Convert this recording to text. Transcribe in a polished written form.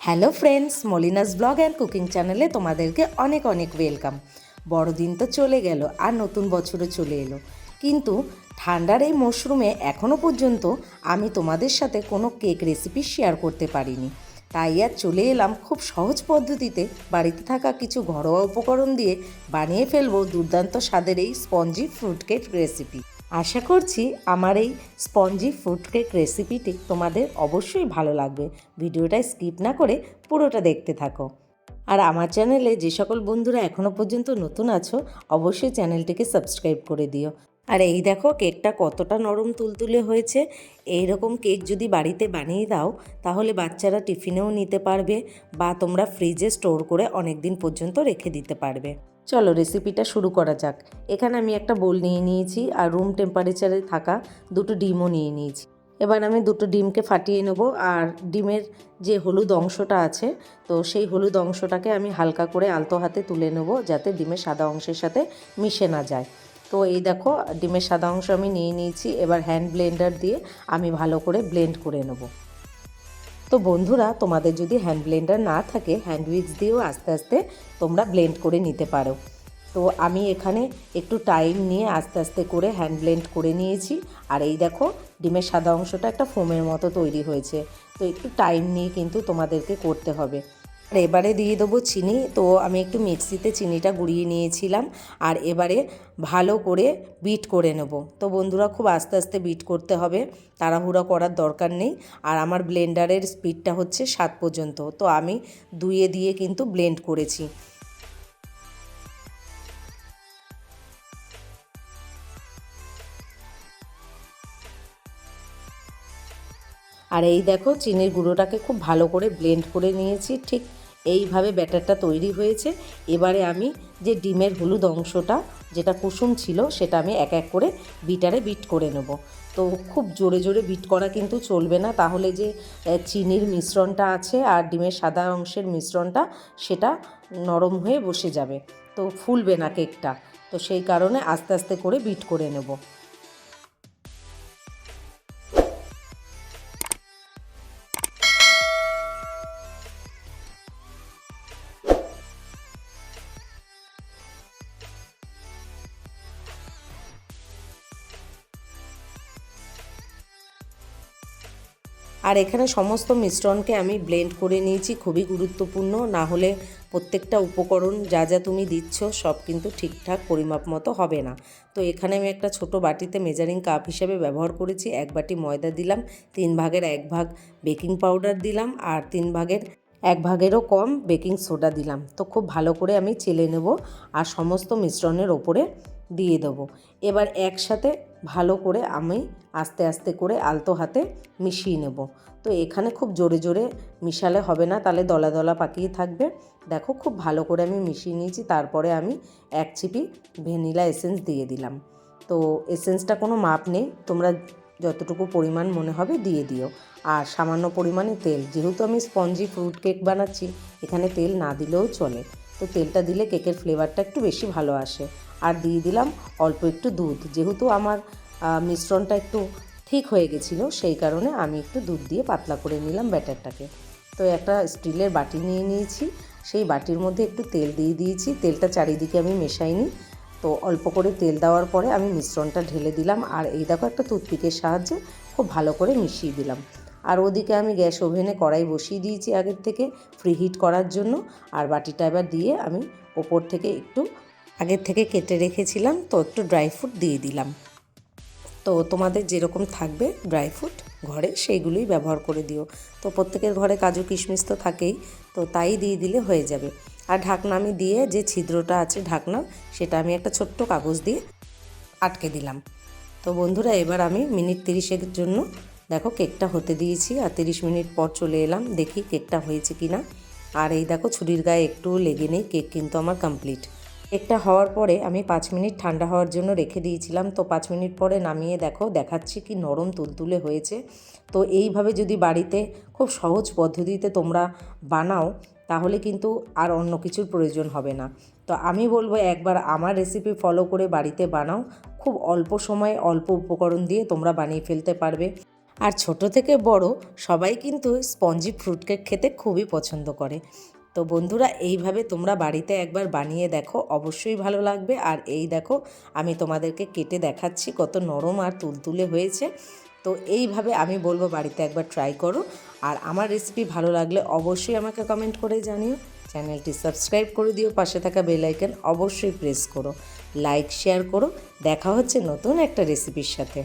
Hello friends, Molina's blog and cooking চ্যানেলে তোমাদেরকে অনেক অনেক ওয়েলকাম। বড়দিন তো চলে গেল আর নতুন বছরও চলে এলো, কিন্তু ঠান্ডার এই মরশুমে এখনও পর্যন্ত আমি তোমাদের সাথে কোনো কেক রেসিপি শেয়ার করতে পারিনি। তাই আর চলে এলাম খুব সহজ পদ্ধতিতে বাড়িতে থাকা কিছু ঘরোয়া উপকরণ দিয়ে বানিয়ে ফেলবো দুর্দান্ত স্বাদের এই স্পঞ্জি ফ্রুট কেক রেসিপি। আশা করছি আমার এই স্পঞ্জি ফ্রুট কেক রেসিপিটি তোমাদের অবশ্যই ভালো লাগবে। ভিডিওটা স্কিপ না করে পুরোটা দেখতে থাকো। আর আমার চ্যানেলে যে সকল বন্ধুরা এখনও পর্যন্ত নতুন আছো, অবশ্যই চ্যানেলটিকে সাবস্ক্রাইব করে দিও। আর এই দেখো কেকটা কতটা নরম তুলতুলে হয়েছে। এই রকম কেক যদি বাড়িতে বানিয়ে দাও তাহলে বাচ্চারা টিফিনেও নিতে পারবে বা তোমরা ফ্রিজে স্টোর করে অনেক দিন পর্যন্ত রেখে দিতে পারবে। চলো রেসিপিটা শুরু করা যাক। এখানে আমি একটা বোল নিয়ে নিয়েছি আর রুম টেম্পারেচারে থাকা দুটো ডিমও নিয়ে নিয়েছি। এবার আমি দুটো ডিমকে ফাটিয়ে নেব, আর ডিমের যে হলুদ অংশটা আছে তো সেই হলুদ অংশটাকে আমি হালকা করে আলতো হাতে তুলে নেব যাতে ডিমের সাদা অংশের সাথে মিশে না যায়। তো এই দেখো ডিমের সাদা অংশ আমি নিয়ে নিয়েছি। এবার হ্যান্ড ব্লেন্ডার দিয়ে আমি ভালো করে ব্লেন্ড করে নেব। তো বন্ধুরা, তোমাদের যদি হ্যান্ড ব্লেন্ডার না থাকে হ্যান্ড উইক্স দিয়েও আস্তে আস্তে তোমরা ব্লেন্ড করে নিতে পারো। তো আমি এখানে একটু টাইম নিয়ে আস্তে আস্তে করে হ্যান্ড ব্লেন্ড করে নিয়েছি। আর এই দেখো ডিমের সাদা অংশটা একটা ফোমের মতো তৈরি হয়েছে। তো একটু টাইম নিয়ে কিন্তু তোমাদেরকে করতে হবে। আর এবারে দিয়ে দেবো চিনি। তো আমি একটু মিক্সিতে চিনিটা গুঁড়িয়ে নিয়েছিলাম, আর এবারে ভালো করে বিট করে নেব। তো বন্ধুরা, খুব আস্তে আস্তে বিট করতে হবে, তাড়াহুড়ো করার দরকার নেই। আর আমার ব্লেন্ডারের স্পিডটা হচ্ছে 7 পর্যন্ত, তো আমি 2 দিয়ে কিন্তু ব্লেন্ড করেছি। আর এই দেখো চিনির গুঁড়োটাকে খুব ভালো করে ব্লেন্ড করে নিয়েছি। ঠিক এইভাবে ব্যাটারটা তৈরি হয়েছে। এবারে আমি যে ডিমের হলুদ অংশটা যেটা কুসুম ছিল সেটা আমি এক এক করে বিটারে বিট করে নেব। তো খুব জোরে জোরে বিট করা কিন্তু চলবে না, তাহলে যে চিনির মিশ্রণটা আছে আর ডিমের সাদা অংশের মিশ্রণটা সেটা নরম হয়ে বসে যাবে, তো ফুলবে না কেকটা। তো সেই কারণে আস্তে আস্তে করে বিট করে নেব। আর এখানে সমস্ত মিশ্রণকে আমি ব্লেন্ড করে নিয়েছি। খুবই গুরুত্বপূর্ণ, না হলে প্রত্যেকটা উপকরণ যা যা তুমি দিচ্ছ সব কিন্তু ঠিকঠাক পরিমাপ মতো হবে না। তো এখানে আমি একটা ছোট বাটিতে মেজারিং কাপ হিসেবে ব্যবহার করেছি। 1 বাটি ময়দা দিলাম, 3 ভাগের 1 ভাগ বেকিং পাউডার দিলাম, আর 3 ভাগের 1 ভাগেরও কম বেকিং সোডা দিলাম। তো খুব ভালো করে আমি চেলে নেব আর সমস্ত মিশ্রণের ওপরে দিয়ে দেবো। এবার একসাথে ভালো করে আমি আস্তে আস্তে করে আলতো হাতে মিশিয়ে নেব। তো এখানে খুব জোরে জোরে মিশালে হবে না, তাহলে দলা দলা পাকিয়ে থাকবে। দেখো খুব ভালো করে আমি মিশিয়ে নিয়েছি। তারপরে আমি 1 চিপি ভ্যানিলা এসেন্স দিয়ে দিলাম। তো এসেন্সটা কোনো মাপ নেই, তোমরা যতটুকু পরিমাণ মনে হবে দিয়ে দিও। আর সামান্য পরিমাণে তেল, যেহেতু আমি স্পঞ্জি ফ্রুট কেক বানাচ্ছি এখানে তেল না দিলেও চলে। তো তেলটা দিলে কেকের ফ্লেভারটা একটু বেশি ভালো আসে। আর দিয়ে দিলাম অল্প একটু দুধ, যেহেতু আমার মিশ্রণটা একটু ঠিক হয়ে গেছিলো সেই কারণে আমি একটু দুধ দিয়ে পাতলা করে নিলাম ব্যাটারটাকে। তো একটা স্টিলের বাটি নিয়ে নিয়েছি, সেই বাটির মধ্যে একটু তেল দিয়ে দিয়েছি। তেলটা চারিদিকে আমি মেশাইনি, তো অল্প করে তেল দেওয়ার পরে আমি মিশ্রণটা ঢেলে দিলাম। আর এই দেখো একটা টুথপিকের সাহায্যে খুব ভালো করে মিশিয়ে দিলাম। আর ওদিকে আমি গ্যাস ওভেনে কড়াই বসিয়ে দিয়েছি আগের থেকে প্রিহিট করার জন্য। আর বাটিটা এবার দিয়ে আমি ওপর থেকে একটু আগের থেকে কেটে রেখেছিলাম তো একটু ড্রাই ফ্রুট দিয়ে দিলাম। তো তোমাদের যেরকম থাকবে ড্রাই ফ্রুট ঘরে সেইগুলোই ব্যবহার করে দিও। তো প্রত্যেকের ঘরে কাজু কিশমিশ তো থাকেই, তো তাই দিয়ে দিলে হয়ে যাবে। আর ঢাকনা আমি দিয়ে যে ছিদ্রটা আছে ঢাকনা, সেটা আমি একটা ছোট্ট কাগজ দিয়ে আটকে দিলাম। তো বন্ধুরা, এবার আমি মিনিট 30-এর জন্য দেখো কেকটা হতে দিয়েছি। আর 30 মিনিট পর চলে এলাম, দেখি কেকটা হয়েছে কি না। আর এই দেখো ছুরির গায়ে একটু লেগে নেই, কেক কিন্তু আমার কমপ্লিট। কেকটা হওয়ার পরে আমি 5 মিনিট ঠান্ডা হওয়ার জন্য রেখে দিয়েছিলাম। তো 5 মিনিট পরে নামিয়ে দেখো দেখাচ্ছি কি নরম তুলতুলে হয়েছে। তো এইভাবে যদি বাড়িতে খুব সহজ পদ্ধতিতে তোমরা বানাও তাহলে কিন্তু আর অন্য কিছুর প্রয়োজন হবে না। তো আমি বলবো একবার আমার রেসিপি ফলো করে বাড়িতে বানাও। খুব অল্প সময়ে অল্প উপকরণ দিয়ে তোমরা বানিয়ে ফেলতে পারবে। আর ছোট থেকে বড় সবাই কিন্তু স্পঞ্জি ফ্রুট কেক খেতে খুবই পছন্দ করে। তো বন্ধুরা, এইভাবে তোমরা বাড়িতে একবার বানিয়ে দেখো, অবশ্যই ভালো লাগবে। আর এই দেখো, আমি তোমাদেরকে কেটে দেখাচ্ছি কত নরম আর তুলতুলে হয়েছে। তো এইভাবে আমি বলবো বাড়িতে একবার ট্রাই করো। আর আমার রেসিপি ভালো লাগলে অবশ্যই আমাকে কমেন্ট করে জানিও। চ্যানেলটি সাবস্ক্রাইব করে দিও, পাশে থাকা বেল আইকন অবশ্যই প্রেস করো, লাইক শেয়ার করো। দেখা হচ্ছে নতুন একটা রেসিপির সাথে।